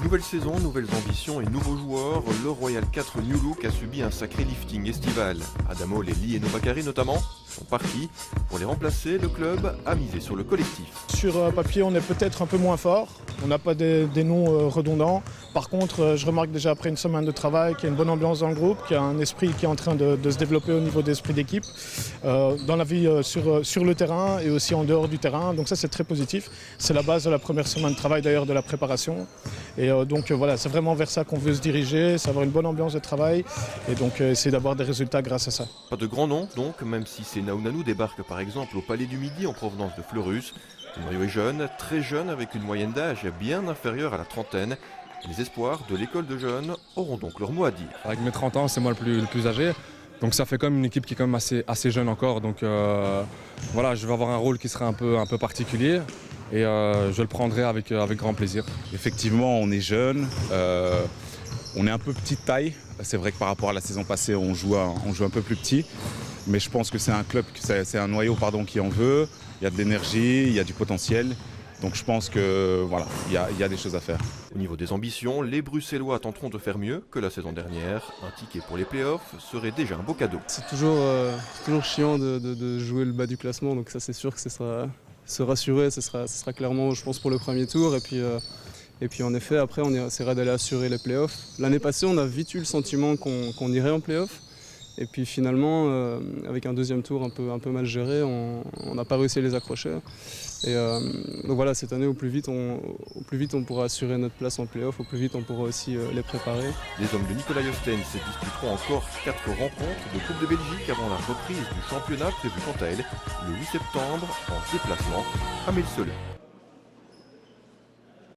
Nouvelle saison, nouvelles ambitions et nouveaux joueurs, le Royal 4 New Look a subi un sacré lifting estival. Adamo, Lely et Novakari notamment sont partis. Pour les remplacer, le club a misé sur le collectif. Sur papier, on est peut-être un peu moins fort. On n'a pas des noms redondants. Par contre, je remarque déjà après une semaine de travail qu'il y a une bonne ambiance dans le groupe, qu'il y a un esprit qui est en train de se développer au niveau d'esprit d'équipe, dans la vie sur le terrain et aussi en dehors du terrain. Donc ça, c'est très positif. C'est la base de la première semaine de travail d'ailleurs de la préparation. Et donc voilà, c'est vraiment vers ça qu'on veut se diriger, c'est avoir une bonne ambiance de travail et donc essayer d'avoir des résultats grâce à ça. Pas de grands noms donc, même si Sénaou Nanou débarque par exemple au Palais du Midi en provenance de Fleurus. Le noyau est jeune, très jeune, avec une moyenne d'âge bien inférieure à la trentaine. Les espoirs de l'école de jeunes auront donc leur mot à dire. Avec mes 30 ans, c'est moi le plus âgé. Donc ça fait quand même une équipe qui est quand même assez jeune encore. Donc voilà, je vais avoir un rôle qui sera un peu particulier. Et je le prendrai avec grand plaisir. Effectivement, on est jeune, on est un peu petite taille. C'est vrai que par rapport à la saison passée, on joue un peu plus petit. Mais je pense que c'est un club, c'est un noyau qui en veut. Il y a de l'énergie, il y a du potentiel. Donc je pense que voilà, il y a des choses à faire. Au niveau des ambitions, les Bruxellois tenteront de faire mieux que la saison dernière. Un ticket pour les playoffs serait déjà un beau cadeau. C'est toujours chiant de jouer le bas du classement, donc ça c'est sûr que se rassurer, ce sera clairement, je pense, pour le premier tour. Et puis en effet, après, on essaiera d'aller assurer les playoffs. L'année passée, on a vite eu le sentiment qu'on irait en playoffs. Et puis finalement, avec un deuxième tour un peu mal géré, on n'a pas réussi à les accrocher. Et donc voilà, cette année, au plus vite on pourra assurer notre place en play-off, au plus vite on pourra aussi les préparer. Les hommes de Nicolas Jostens se disputeront encore 4 rencontres de Coupe de Belgique avant la reprise du championnat prévue quant à elle le 8 septembre en déplacement à Melselen.